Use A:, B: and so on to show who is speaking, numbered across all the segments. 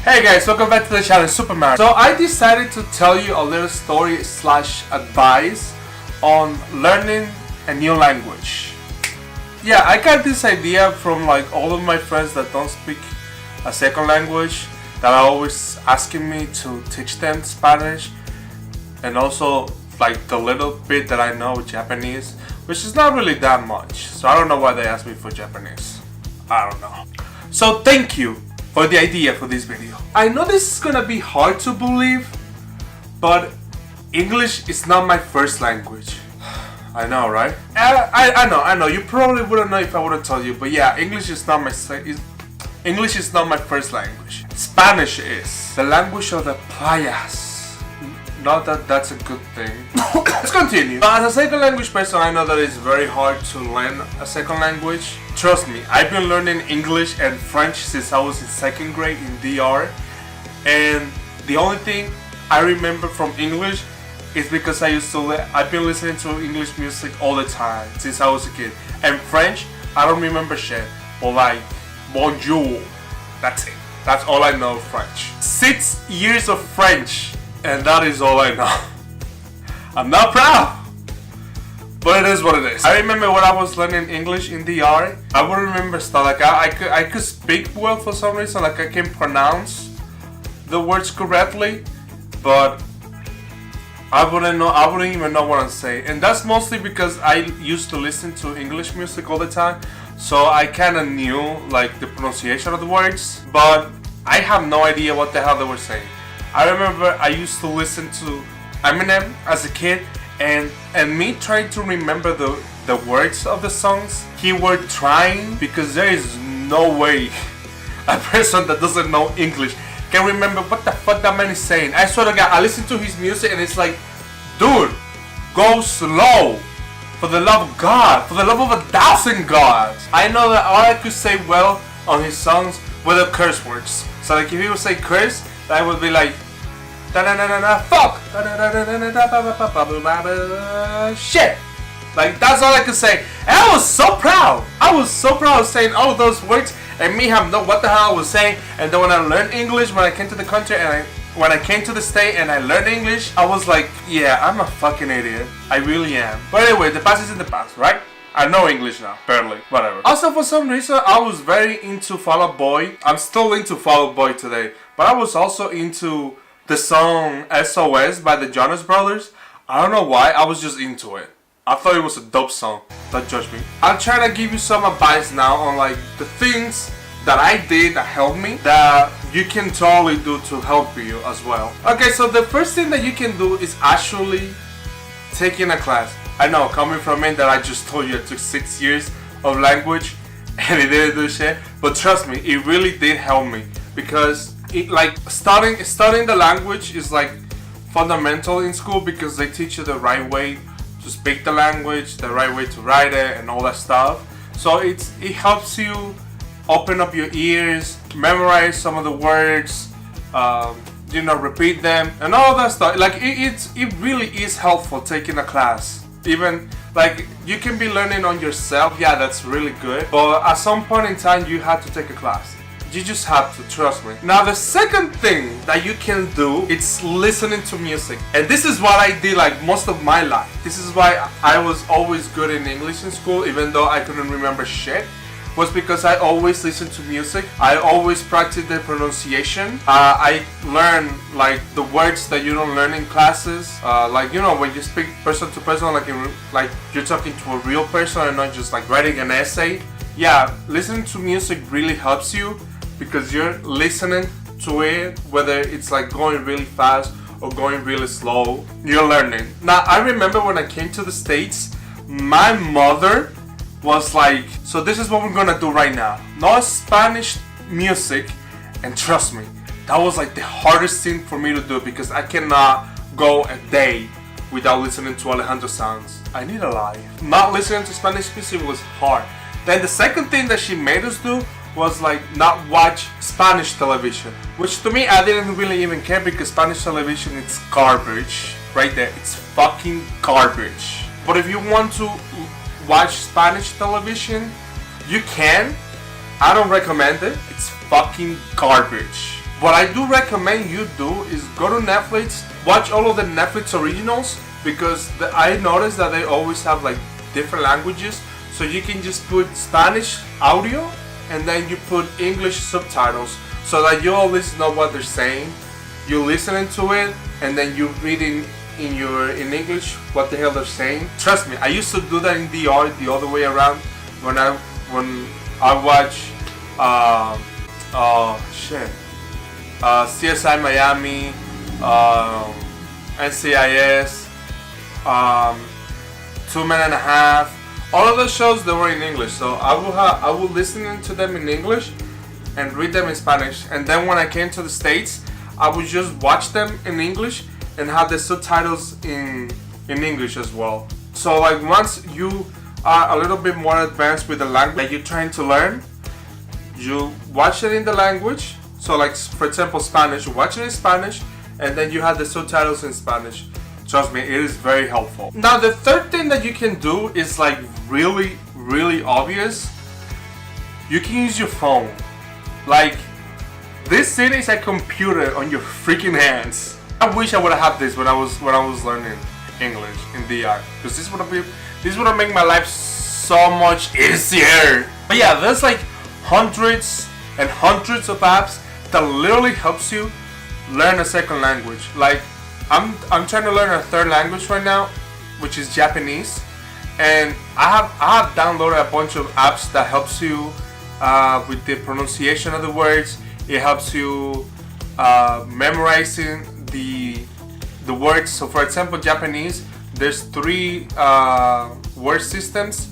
A: Hey guys, welcome back to the channel Super Mario. So I decided to tell you a little story slash advice on learning a new language. Yeah, I got this idea from like all of my friends that don't speak a second language that are always asking me to teach them Spanish, and also like the little bit that I know Japanese, which is not really that much. So I don't know why they asked me for Japanese. I don't know. So thank you for the idea for this video. I know this is gonna be hard to believe, but English is not my first language. I know, right? I know. You probably wouldn't know if I wouldn't tell you, but yeah, English is not my first language. Spanish is the language of the playas. Not that that's a good thing. Let's continue. But as a second language person, I know that it's very hard to learn a second language. Trust me, I've been learning English and French since I was in second grade in DR. And the only thing I remember from English is because I've been listening to English music all the time since I was a kid. And French, I don't remember shit. But like, bonjour. That's it. That's all I know of French. 6 years of French. And that is all I know. I'm not proud, but it is what it is. I remember when I was learning English in DR, I would remember stuff like I could speak well for some reason, like I can pronounce the words correctly, but I wouldn't even know what I'm saying. And that's mostly because I used to listen to English music all the time, so I kind of knew like the pronunciation of the words, but I have no idea what the hell they were saying. I remember I used to listen to Eminem as a kid, and me trying to remember the words of the songs, he were trying, because there is no way a person that doesn't know English can remember what the fuck that man is saying. I swear to God, I listen to his music and it's like, dude, go slow. For the love of God, for the love of 1,000 gods. I know that all I could say well on his songs were the curse words. So like if he would say curse, that would be like, fuck, shit. Like that's all I could say. And I was so proud. I was so proud of saying all of those words and me have no what the hell I was saying. And then when I learned English, when I came to the country and when I came to the state and I learned English, I was like, yeah, I'm a fucking idiot. I really am. But anyway, the past is in the past, right? I know English now, barely, whatever. Also, for some reason, I was very into Fall Out Boy. I'm still into Fall Out Boy today, but I was also into the song SOS by the Jonas Brothers. I don't know why, I was just into it. I thought it was a dope song. Don't judge me. I'll try to give you some advice now on like the things that I did that helped me that you can totally do to help you as well. Okay, so the first thing that you can do is actually taking a class. I know, coming from me that I just told you it took 6 years of language and it didn't do shit, but trust me, it really did help me, because it like studying the language is like fundamental in school, because they teach you the right way to speak the language, the right way to write it and all that stuff. So it helps you open up your ears, memorize some of the words, repeat them and all that stuff. Like it really is helpful taking a class. Even like you can be learning on yourself, yeah, that's really good, but at some point in time you have to take a class. You just have to, trust me. Now the second thing that you can do is listening to music, and this is what I did like most of my life. This is why I was always good in English in school, even though I couldn't remember shit, was because I always listened to music. I always practiced the pronunciation. I learned like the words that you don't learn in classes. Like when you speak person to person, like you're talking to a real person and not just like writing an essay. Yeah, listening to music really helps you, because you're listening to it, whether it's like going really fast or going really slow, you're learning. Now I remember when I came to the States, my mother was like, so this is what we're gonna do right now. No Spanish music. And trust me, that was like the hardest thing for me to do, because I cannot go a day without listening to Alejandro Sanz. I need a life. Not listening to Spanish music was hard. Then the second thing that she made us do was like not watch Spanish television, which to me I didn't really even care, because Spanish television, it's garbage right there. It's fucking garbage. But if you want to watch Spanish television, you can. I don't recommend it. It's fucking garbage. What I do recommend you do is go to Netflix, watch all of the Netflix originals, because I noticed that they always have like different languages. So you can just put Spanish audio and then you put English subtitles, so that you always know what they're saying. You're listening to it and then you're reading in English what the hell they're saying. Trust me, I used to do that in DR the other way around when I watch CSI Miami, NCIS, 2 Men and a Half. All of those shows, they were in English, so I would listen to them in English and read them in Spanish. And then when I came to the States, I would just watch them in English and have the subtitles in English as well. So like once you are a little bit more advanced with the language that you're trying to learn, you watch it in the language. So like for example Spanish, you watch it in Spanish and then you have the subtitles in Spanish. Trust me, it is very helpful. Now the third thing that you can do is like really obvious. You can use your phone. Like, this thing is a computer on your freaking hands. I wish I would have had this when I was learning English in DR, because this would have made my life so much easier. But yeah, there's like hundreds and hundreds of apps that literally helps you learn a second language. Like I'm trying to learn a third language right now, which is Japanese, and I have downloaded a bunch of apps that helps you with the pronunciation of the words. It helps you memorizing the words. So for example, Japanese, there's 3 word systems.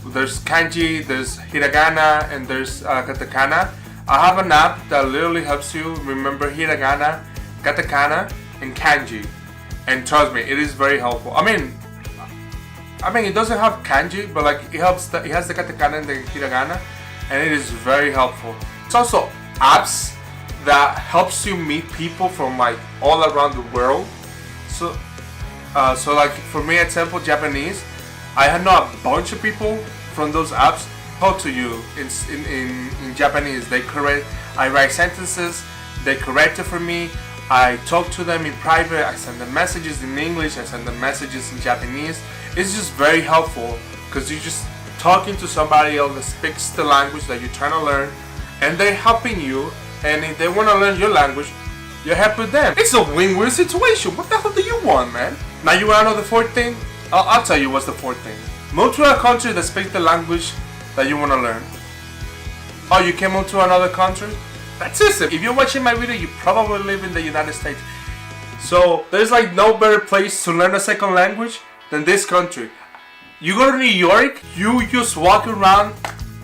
A: There's kanji, there's hiragana, and there's katakana. I have an app that literally helps you remember hiragana, katakana, and kanji, and trust me, it is very helpful. I mean, it doesn't have kanji, but like it has the katakana and the hiragana, and it is very helpful. It's also apps that helps you meet people from like all around the world. So like for me, example, Japanese, I know a bunch of people from those apps talk to you in Japanese. I write sentences, they correct it for me. I talk to them in private, I send them messages in English, I send them messages in Japanese. It's just very helpful because you're just talking to somebody else that speaks the language that you're trying to learn, and they're helping you, and if they want to learn your language, you're helping them. It's a win-win situation. What the hell do you want, man? Now you want to know the fourth thing? I'll tell you what's the fourth thing. Move to a country that speaks the language that you want to learn. Oh, you can move to another country? That's it. If you're watching my video, you probably live in the United States. So there's like no better place to learn a second language than this country. You go to New York, you just walk around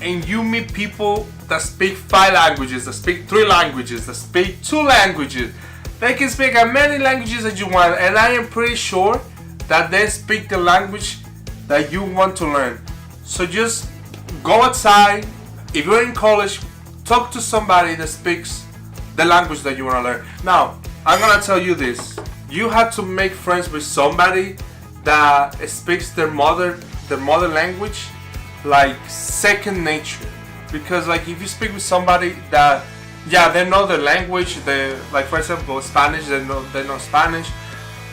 A: and you meet people that speak 5 languages, that speak 3 languages, that speak 2 languages. They can speak as many languages as you want, and I am pretty sure that they speak the language that you want to learn. So just go outside. If you're in college, talk to somebody that speaks the language that you want to learn. Now, I'm gonna tell you this. You have to make friends with somebody that speaks their mother language like second nature. Because like if you speak with somebody that, yeah, they know the language, they, like for example Spanish, they know Spanish,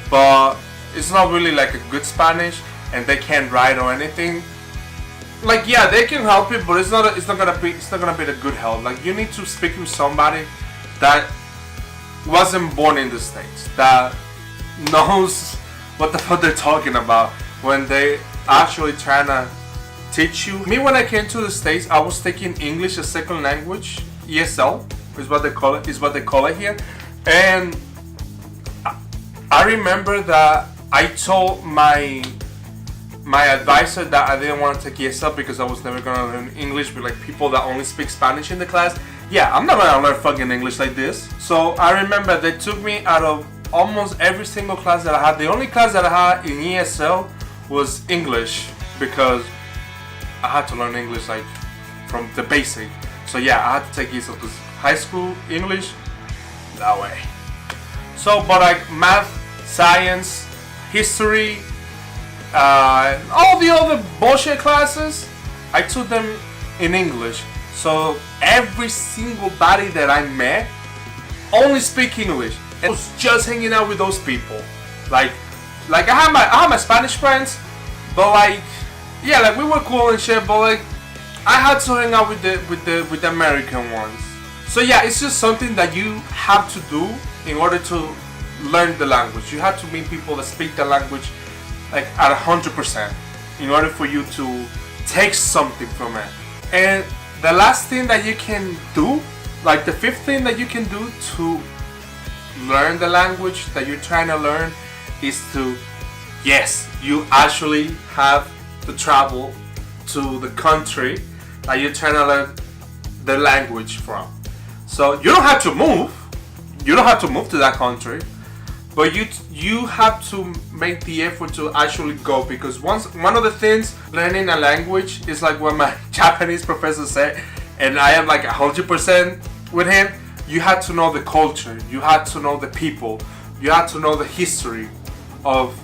A: but it's not really like a good Spanish, and they can't write or anything. Like, yeah, they can help you, but it's not gonna be the good help. Like, you need to speak with somebody that wasn't born in the States, that knows what the fuck they're talking about when they actually trying to teach you. Me, when I came to the States, I was taking English as second language, ESL is what they call it here, and I remember that I told my advisor that I didn't want to take ESL because I was never gonna learn English with like people that only speak Spanish in the class. Yeah, I'm not gonna learn fucking English like this. So I remember they took me out of almost every single class that I had. The only class that I had in ESL was English, because I had to learn English like from the basic. So yeah, I had to take ESL because high school English, that way. So, but like math, science, history, all the other bullshit classes, I took them in English. So every single body that I met, only speak English. And I was just hanging out with those people. Like I had my Spanish friends, but like, yeah, like we were cool and shit, but like I had to hang out with the American ones. So yeah, it's just something that you have to do in order to learn the language. You have to meet people that speak the language like at 100% in order for you to take something from it. And the last thing that you can do, like the fifth thing that you can do to learn the language that you're trying to learn, is to, yes, you actually have to travel to the country that you're trying to learn the language from. So you don't have to move. You don't have to move to that country, but you have to make the effort to actually go, because one of the things learning a language is like what my Japanese professor said, and I am like 100% with him. You have to know the culture, you have to know the people, you have to know the history of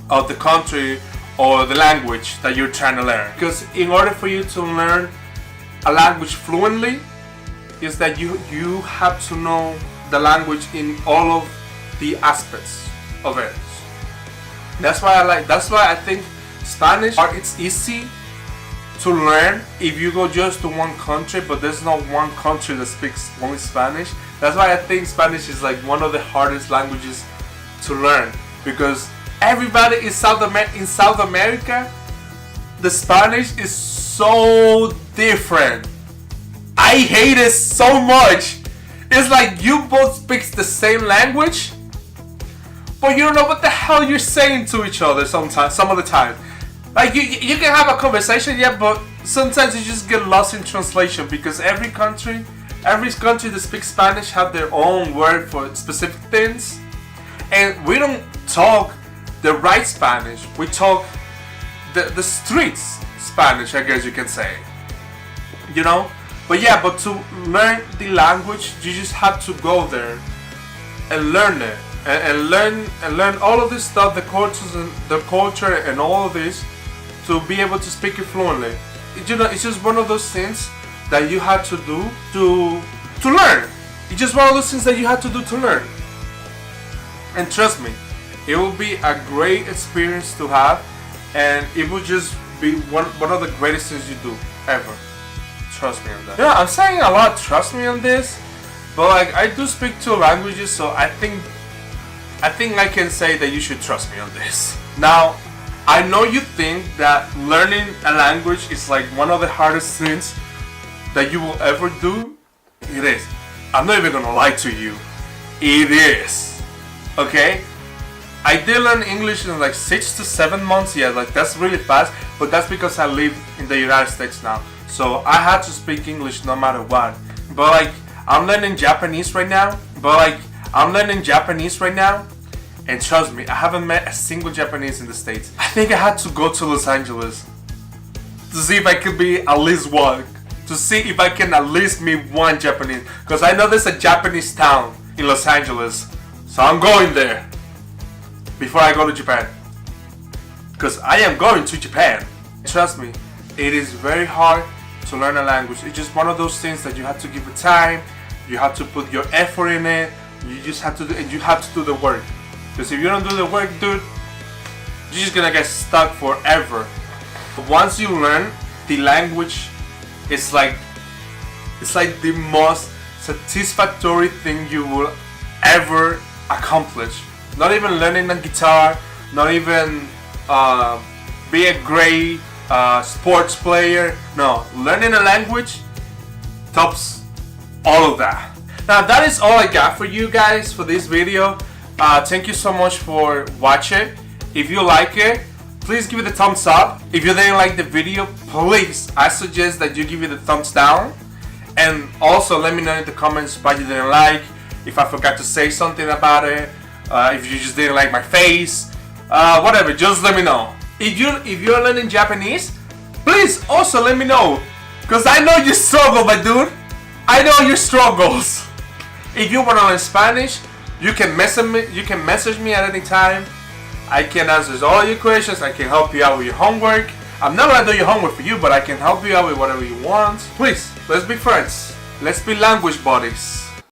A: the country or the language that you're trying to learn. Because in order for you to learn a language fluently, is that you have to know the language in all of the aspects of it. That's why I think Spanish, it's easy to learn if you go just to one country, but there's not one country that speaks only Spanish. That's why I think Spanish is like one of the hardest languages to learn, because everybody in South America, the Spanish is so different. I hate it so much. It's like you both speak the same language, but you don't know what the hell you're saying to each other sometimes, some of the time. Like you can have a conversation, yeah, but sometimes you just get lost in translation, because every country that speaks Spanish have their own word for specific things, and we don't talk the right Spanish. We talk the streets Spanish, I guess you can say. You know? But yeah, but to learn the language, you just have to go there and learn it, and learn all of this stuff, the culture and all of this, to be able to speak it fluently. You know, it's just one of those things that you have to do to learn. It's just one of those things that you have to do to learn. And trust me, it will be a great experience to have, and it will just be one of the greatest things you do ever. Trust me on that. Yeah, I'm saying a lot, trust me on this, but like I do speak two languages, so I think I can say that you should trust me on this. Now, I know you think that learning a language is like one of the hardest things that you will ever do. It is. I'm not even gonna lie to you. It is. Okay? I did learn English in like 6 to 7 months. Yeah, like that's really fast, but that's because I live in the United States now. So I had to speak English no matter what. But like I'm learning Japanese right now. And trust me, I haven't met a single Japanese in the States. I think I had to go to Los Angeles to see if I could be at least one. To see if I can at least meet one Japanese. Because I know there's a Japanese town in Los Angeles. So I'm going there before I go to Japan. Because I am going to Japan. Trust me, it is very hard to learn a language. It's just one of those things that you have to give it time. You have to put your effort in it. You just have to do, and you have to do the work. Because if you don't do the work, dude, you're just gonna get stuck forever. But once you learn the language, it's like the most satisfactory thing you will ever accomplish. Not even learning a guitar, not even be a great sports player. No, learning a language tops all of that. Now that is all I got for you guys for this video. Thank you so much for watching. If you like it, please give it a thumbs up. If you didn't like the video, please, I suggest that you give it a thumbs down. And also let me know in the comments what you didn't like, if I forgot to say something about it, if you just didn't like my face, whatever, just let me know. If you're learning Japanese, please also let me know, because I know you struggle, my dude. I know your struggles. If you want to learn Spanish, you can message me at any time. I can answer all your questions. I can help you out with your homework. I'm not gonna do your homework for you, but I can help you out with whatever you want. Please, let's be friends. Let's be language buddies.